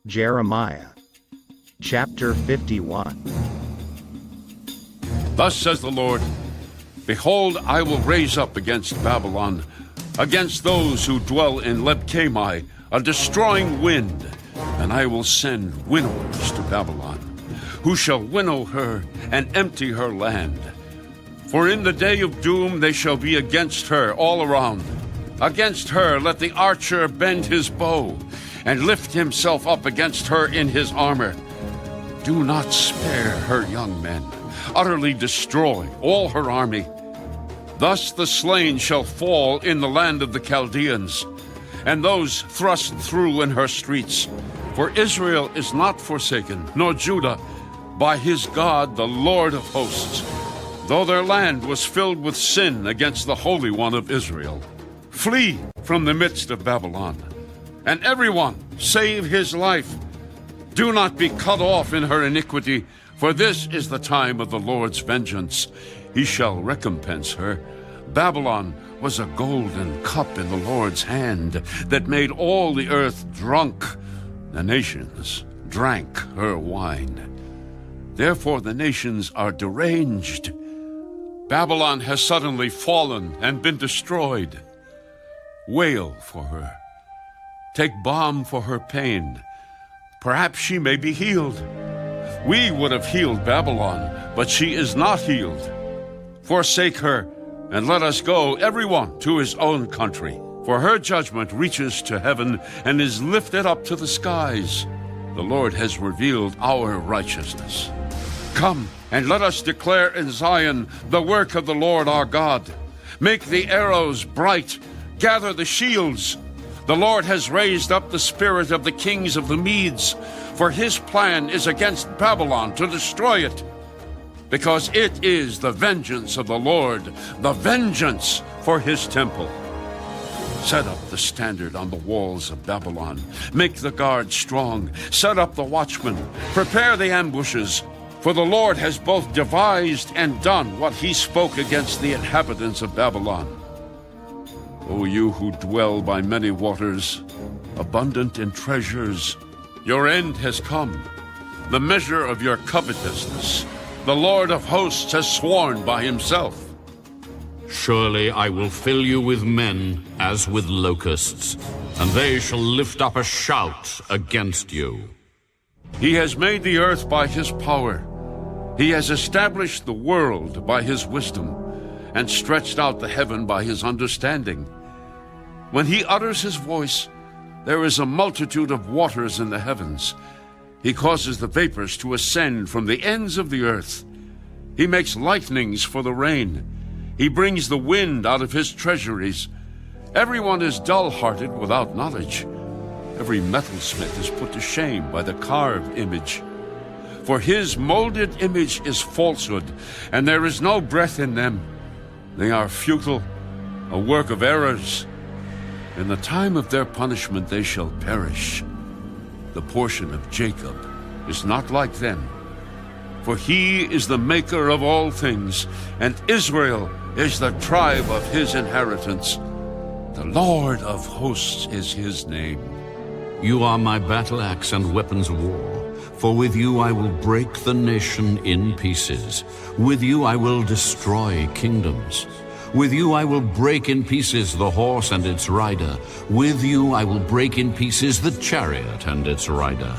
Jeremiah, chapter 51. Thus says the Lord, Behold, I will raise up against Babylon, against those who dwell in Lebkamai, a destroying wind, and I will send winnowers to Babylon, who shall winnow her and empty her land. For in the day of doom they shall be against her all around. Against her let the archer bend his bow, and lift himself up against her in his armor. Do not spare her young men. Utterly destroy all her army. Thus the slain shall fall in the land of the Chaldeans, and those thrust through in her streets. For Israel is not forsaken, nor Judah, by his God, the Lord of hosts, though their land was filled with sin against the Holy One of Israel. Flee from the midst of Babylon, and everyone save his life. Do not be cut off in her iniquity, for this is the time of the Lord's vengeance. He shall recompense her. Babylon was a golden cup in the Lord's hand that made all the earth drunk. The nations drank her wine. Therefore the nations are deranged. Babylon has suddenly fallen and been destroyed. Wail for her. Take balm for her pain. Perhaps she may be healed. We would have healed Babylon, but she is not healed. Forsake her, and let us go, everyone, to his own country. For her judgment reaches to heaven and is lifted up to the skies. The Lord has revealed our righteousness. Come, and let us declare in Zion the work of the Lord our God. Make the arrows bright, gather the shields. The Lord has raised up the spirit of the kings of the Medes, for his plan is against Babylon to destroy it. Because it is the vengeance of the Lord, the vengeance for his temple. Set up the standard on the walls of Babylon. Make the guard strong. Set up the watchmen. Prepare the ambushes. For the Lord has both devised and done what he spoke against the inhabitants of Babylon. O you who dwell by many waters, abundant in treasures, your end has come, the measure of your covetousness. The Lord of hosts has sworn by himself. Surely I will fill you with men as with locusts, and they shall lift up a shout against you. He has made the earth by his power. He has established the world by his wisdom, and stretched out the heaven by his understanding. When he utters his voice, there is a multitude of waters in the heavens. He causes the vapors to ascend from the ends of the earth. He makes lightnings for the rain. He brings the wind out of his treasuries. Everyone is dull-hearted without knowledge. Every metalsmith is put to shame by the carved image. For his molded image is falsehood, and there is no breath in them. They are futile, a work of errors. In the time of their punishment they shall perish. The portion of Jacob is not like them, for he is the maker of all things, and Israel is the tribe of his inheritance. The Lord of hosts is his name. You are my battle axe and weapons of war, for with you I will break the nation in pieces. With you I will destroy kingdoms. With you I will break in pieces the horse and its rider. With you I will break in pieces the chariot and its rider.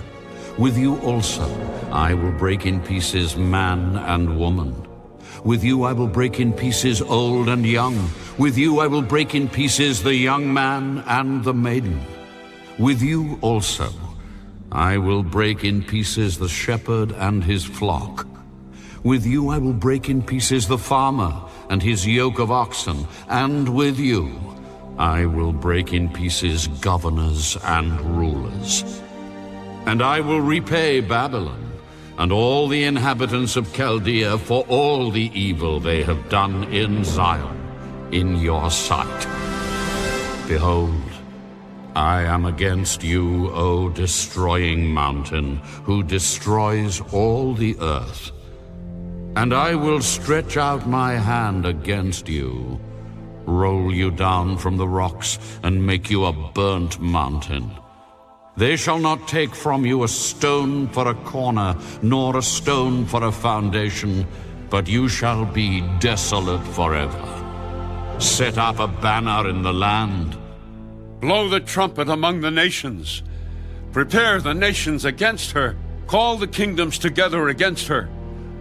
With you also I will break in pieces man and woman. With you I will break in pieces old and young. With you I will break in pieces the young man and the maiden. With you also I will break in pieces the shepherd and his flock. With you I will break in pieces the farmer and his yoke of oxen, and with you I will break in pieces governors and rulers. And I will repay Babylon and all the inhabitants of Chaldea for all the evil they have done in Zion, in your sight. Behold, I am against you, O destroying mountain, who destroys all the earth. And I will stretch out my hand against you, roll you down from the rocks, and make you a burnt mountain. They shall not take from you a stone for a corner, nor a stone for a foundation, but you shall be desolate forever. Set up a banner in the land. Blow the trumpet among the nations. Prepare the nations against her. Call the kingdoms together against her.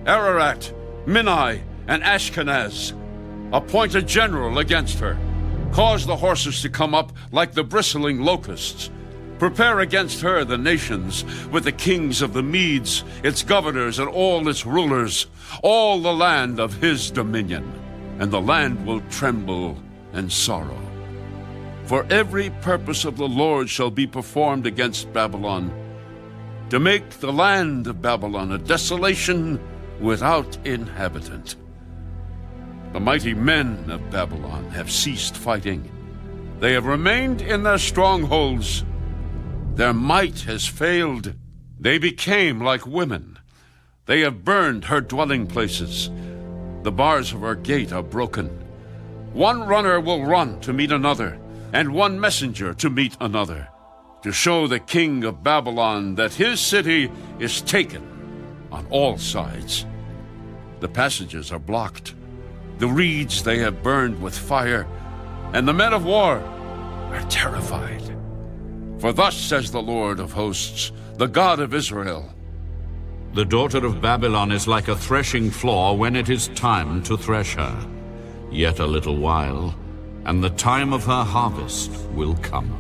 Ararat, Minai, and Ashkenaz. Appoint a general against her. Cause the horses to come up like the bristling locusts. Prepare against her the nations, with the kings of the Medes, its governors, and all its rulers, all the land of his dominion. And the land will tremble and sorrow. For every purpose of the Lord shall be performed against Babylon, to make the land of Babylon a desolation without inhabitant. The mighty men of Babylon have ceased fighting. They have remained in their strongholds. Their might has failed. They became like women. They have burned her dwelling places. The bars of her gate are broken. One runner will run to meet another, and one messenger to meet another, to show the king of Babylon that his city is taken on all sides. The passages are blocked. The reeds they have burned with fire, and the men of war are terrified. For thus says the Lord of hosts, the God of Israel, The daughter of Babylon is like a threshing floor when it is time to thresh her. Yet a little while, and the time of her harvest will come.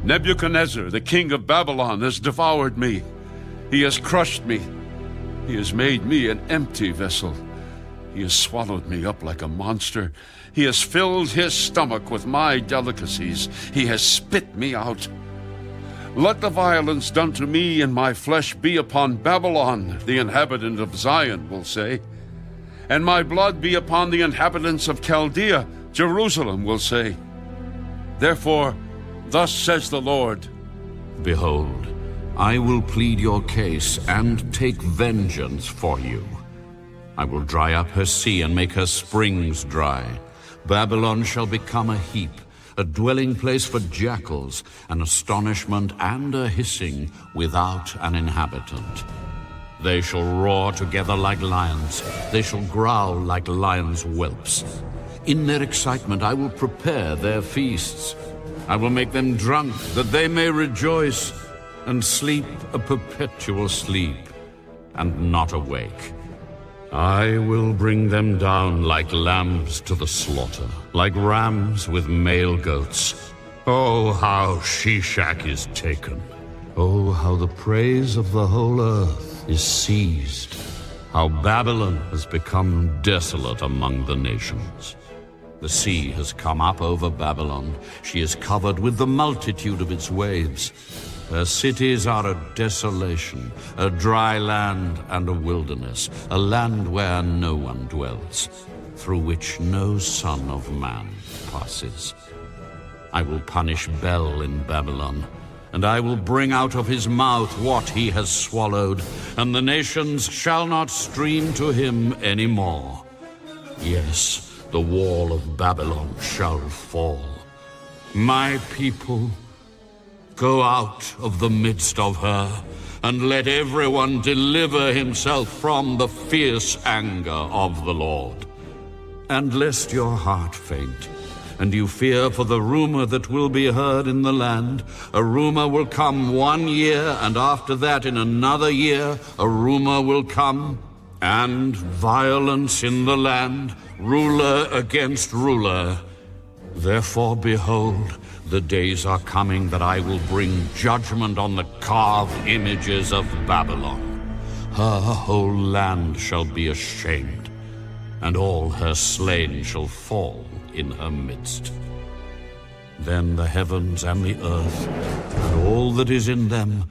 Nebuchadnezzar, the king of Babylon, has devoured me. He has crushed me. He has made me an empty vessel. He has swallowed me up like a monster. He has filled his stomach with my delicacies. He has spit me out. Let the violence done to me and my flesh be upon Babylon, the inhabitant of Zion will say. And my blood be upon the inhabitants of Chaldea, Jerusalem will say. Therefore, thus says the Lord, Behold, I will plead your case and take vengeance for you. I will dry up her sea and make her springs dry. Babylon shall become a heap, a dwelling place for jackals, an astonishment and a hissing without an inhabitant. They shall roar together like lions. They shall growl like lions' whelps. In their excitement I will prepare their feasts. I will make them drunk, that they may rejoice, and sleep a perpetual sleep, and not awake. I will bring them down like lambs to the slaughter, like rams with male goats. Oh, how Shishak is taken! Oh, how the praise of the whole earth is seized! How Babylon has become desolate among the nations. The sea has come up over Babylon. She is covered with the multitude of its waves. Her cities are a desolation, a dry land and a wilderness, a land where no one dwells, through which no son of man passes. I will punish Bel in Babylon, and I will bring out of his mouth what he has swallowed, and the nations shall not stream to him any more. Yes, the wall of Babylon shall fall. My people, go out of the midst of her, and let everyone deliver himself from the fierce anger of the Lord. And lest your heart faint, and you fear for the rumor that will be heard in the land, a rumor will come 1 year, and after that in another year a rumor will come, and violence in the land, ruler against ruler. Therefore, behold, the days are coming that I will bring judgment on the carved images of Babylon. Her whole land shall be ashamed, and all her slain shall fall in her midst. Then the heavens and the earth, and all that is in them,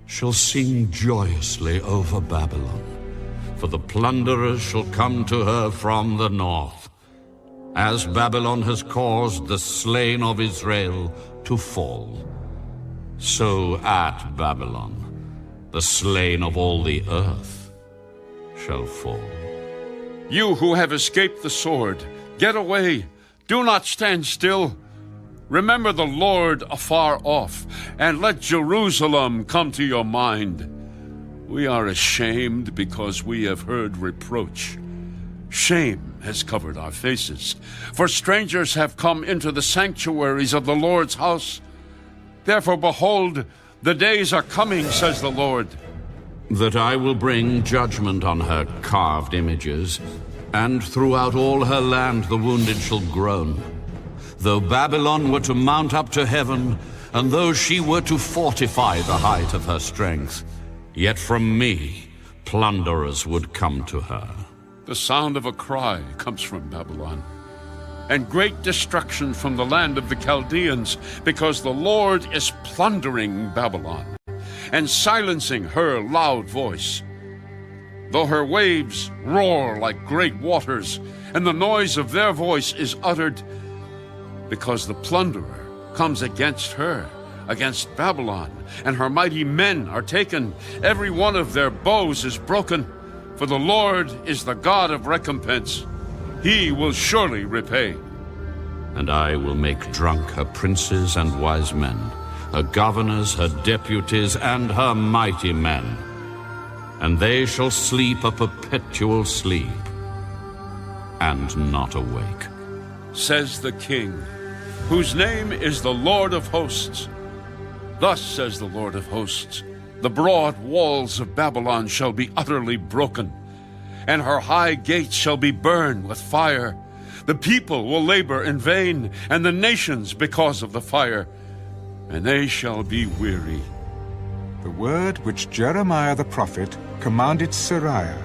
shall sing joyously over Babylon. For the plunderers shall come to her from the north, as Babylon has caused the slain of Israel to fall. So at Babylon, the slain of all the earth shall fall. You who have escaped the sword, get away. Do not stand still. Remember the Lord afar off, and let Jerusalem come to your mind. We are ashamed because we have heard reproach. Shame has covered our faces, for strangers have come into the sanctuaries of the Lord's house. Therefore, behold, the days are coming, says the Lord, that I will bring judgment on her carved images, and throughout all her land the wounded shall groan. Though Babylon were to mount up to heaven, and though she were to fortify the height of her strength, yet from me plunderers would come to her. The sound of a cry comes from Babylon, and great destruction from the land of the Chaldeans, because the Lord is plundering Babylon and silencing her loud voice. Though her waves roar like great waters, and the noise of their voice is uttered, because the plunderer comes against her, against Babylon, and her mighty men are taken. Every one of their bows is broken, for the Lord is the God of recompense. He will surely repay. And I will make drunk her princes and wise men, her governors, her deputies, and her mighty men. And they shall sleep a perpetual sleep, and not awake. Says the King, whose name is the Lord of hosts. Thus says the Lord of hosts, the broad walls of Babylon shall be utterly broken, and her high gates shall be burned with fire. The people will labor in vain, and the nations because of the fire, and they shall be weary. The word which Jeremiah the prophet commanded Seraiah,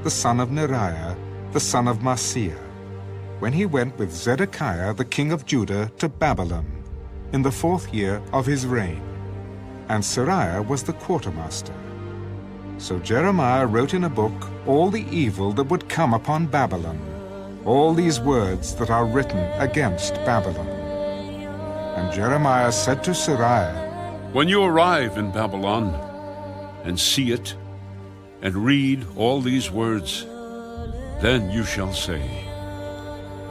the son of Neriah, the son of Maaseiah, when he went with Zedekiah the king of Judah to Babylon, in the 4th year of his reign. And Seraiah was the quartermaster. So Jeremiah wrote in a book all the evil that would come upon Babylon, all these words that are written against Babylon. And Jeremiah said to Seraiah, when you arrive in Babylon, and see it, and read all these words, then you shall say,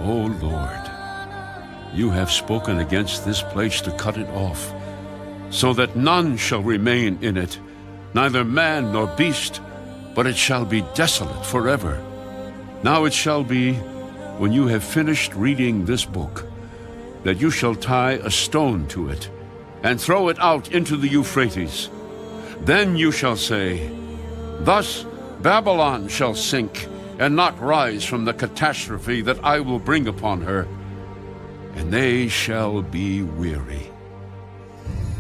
O Lord, you have spoken against this place to cut it off, so that none shall remain in it, neither man nor beast, but it shall be desolate forever. Now it shall be, when you have finished reading this book, that you shall tie a stone to it, and throw it out into the Euphrates. Then you shall say, thus Babylon shall sink, and not rise from the catastrophe that I will bring upon her, and they shall be weary.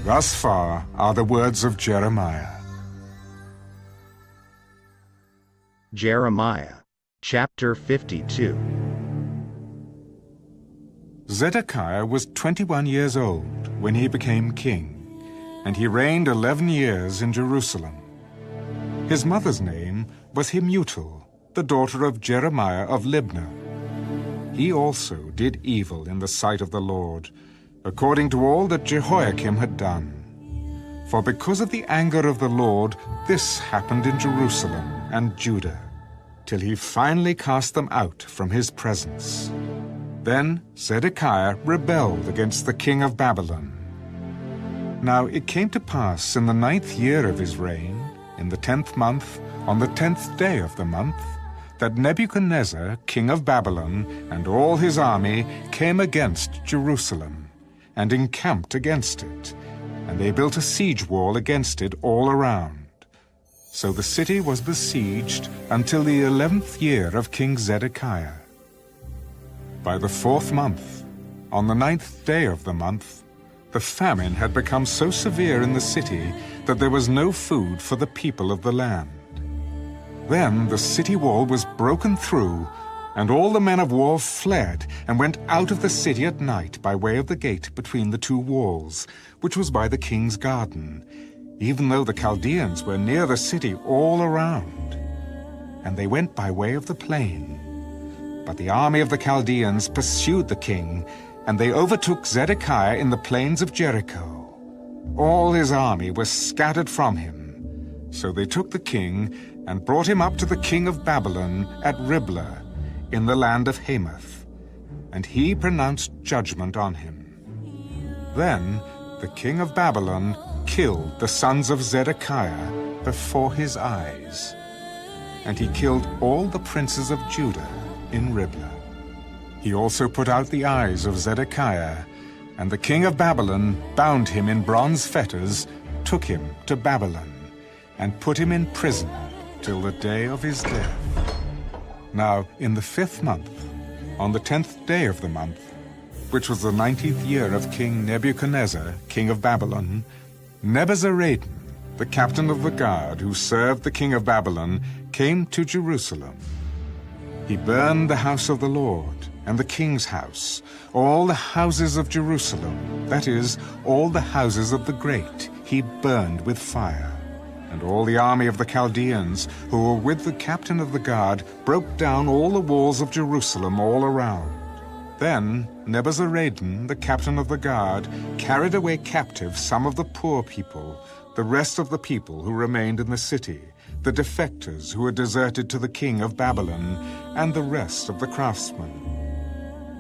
Thus far are the words of Jeremiah. Jeremiah, chapter 52. Zedekiah was 21 years old when he became king, and he reigned 11 years in Jerusalem. His mother's name was Hamutal, the daughter of Jeremiah of Libnah. He also did evil in the sight of the Lord, according to all that Jehoiakim had done. For because of the anger of the Lord, this happened in Jerusalem and Judah, till he finally cast them out from his presence. Then Zedekiah rebelled against the king of Babylon. Now it came to pass in the 9th year of his reign, in the 10th month, on the 10th day of the month, that Nebuchadnezzar, king of Babylon, and all his army came against Jerusalem, and encamped against it, and they built a siege wall against it all around. So the city was besieged until the 11th year of King Zedekiah. By the 4th month, on the 9th day of the month, the famine had become so severe in the city that there was no food for the people of the land. Then the city wall was broken through, and all the men of war fled and went out of the city at night by way of the gate between the two walls, which was by the king's garden, even though the Chaldeans were near the city all around. And they went by way of the plain. But the army of the Chaldeans pursued the king, and they overtook Zedekiah in the plains of Jericho. All his army was scattered from him. So they took the king and brought him up to the king of Babylon at Riblah, in the land of Hamath, and he pronounced judgment on him. Then the king of Babylon killed the sons of Zedekiah before his eyes, and he killed all the princes of Judah in Riblah. He also put out the eyes of Zedekiah, and the king of Babylon bound him in bronze fetters, took him to Babylon, and put him in prison till the day of his death. Now in the 5th month, on the 10th day of the month, which was the 19th year of King Nebuchadnezzar, king of Babylon, Nebuzaradan, the captain of the guard who served the king of Babylon, came to Jerusalem. He burned the house of the Lord and the king's house, all the houses of Jerusalem, that is, all the houses of the great, he burned with fire. And all the army of the Chaldeans who were with the captain of the guard broke down all the walls of Jerusalem all around. Then Nebuzaradan, the captain of the guard, carried away captive some of the poor people, the rest of the people who remained in the city, the defectors who had deserted to the king of Babylon, and the rest of the craftsmen.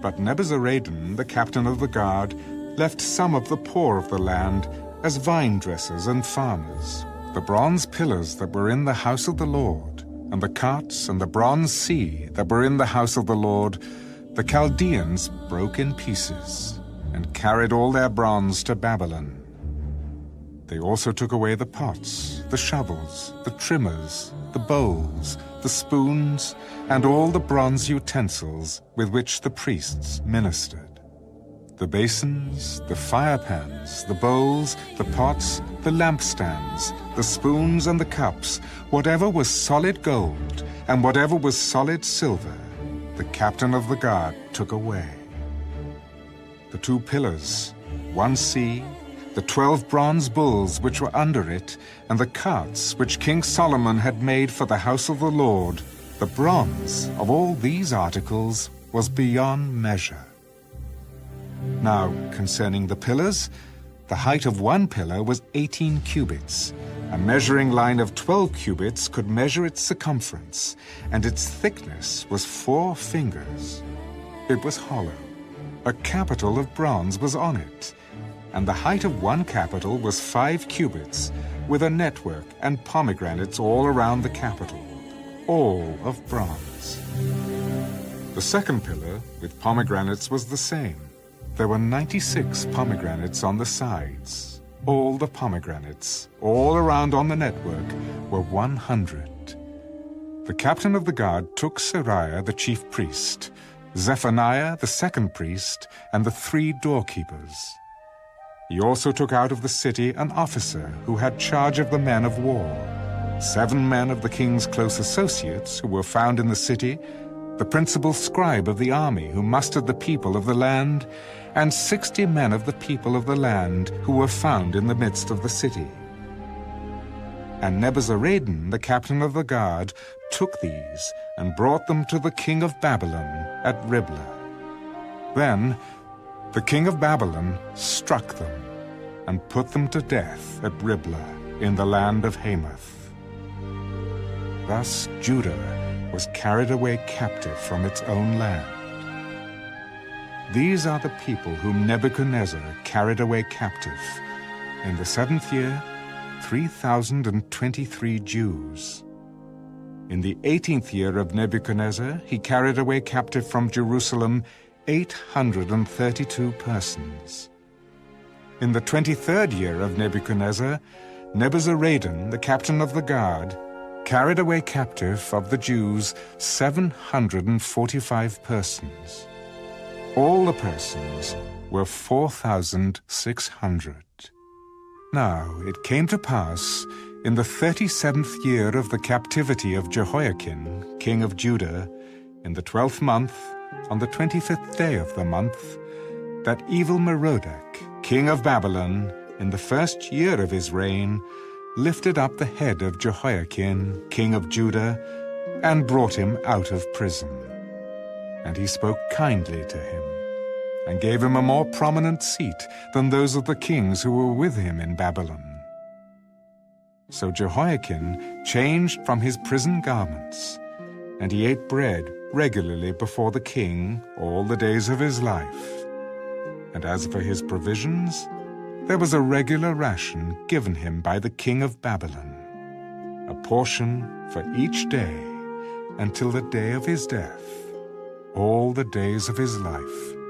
But Nebuzaradan, the captain of the guard, left some of the poor of the land as vine dressers and farmers. The bronze pillars that were in the house of the Lord, and the carts and the bronze sea that were in the house of the Lord, the Chaldeans broke in pieces, and carried all their bronze to Babylon. They also took away the pots, the shovels, the trimmers, the bowls, the spoons, and all the bronze utensils with which the priests ministered. The basins, the firepans, the bowls, the pots, the lampstands, the spoons and the cups, whatever was solid gold, and whatever was solid silver, the captain of the guard took away. The 2 pillars, 1 sea, the 12 bronze bulls which were under it, and the carts which King Solomon had made for the house of the Lord, the bronze of all these articles was beyond measure. Now, concerning the pillars, the height of 1 pillar was 18 cubits. A measuring line of 12 cubits could measure its circumference, and its thickness was 4 fingers. It was hollow. A capital of bronze was on it, and the height of 1 capital was 5 cubits, with a network and pomegranates all around the capital, all of bronze. The 2nd pillar, with pomegranates, was the same. There were 96 pomegranates on the sides. All the pomegranates, all around on the network, were 100. The captain of the guard took Seraiah the chief priest, Zephaniah the 2nd priest, and the 3 doorkeepers. He also took out of the city an officer who had charge of the men of war, 7 men of the king's close associates who were found in the city, the principal scribe of the army who mustered the people of the land, and 60 men of the people of the land who were found in the midst of the city. And Nebuzaradan, the captain of the guard, took these and brought them to the king of Babylon at Riblah. Then the king of Babylon struck them and put them to death at Riblah in the land of Hamath. Thus Judah was carried away captive from its own land. These are the people whom Nebuchadnezzar carried away captive. In the 7th year, 3,023 Jews. In the 18th year of Nebuchadnezzar, he carried away captive from Jerusalem 832 persons. In the 23rd year of Nebuchadnezzar, Nebuzaradan, the captain of the guard, carried away captive of the Jews 745 persons. All the persons were 4,600. Now it came to pass, in the 37th year of the captivity of Jehoiakim, king of Judah, in the 12th month, on the 25th day of the month, that Evil-Merodach, king of Babylon, in the 1st year of his reign, lifted up the head of Jehoiakim, king of Judah, and brought him out of prison. And he spoke kindly to him, and gave him a more prominent seat than those of the kings who were with him in Babylon. So Jehoiakim changed from his prison garments, and he ate bread regularly before the king all the days of his life. And as for his provisions, there was a regular ration given him by the king of Babylon, a portion for each day until the day of his death, all the days of his life.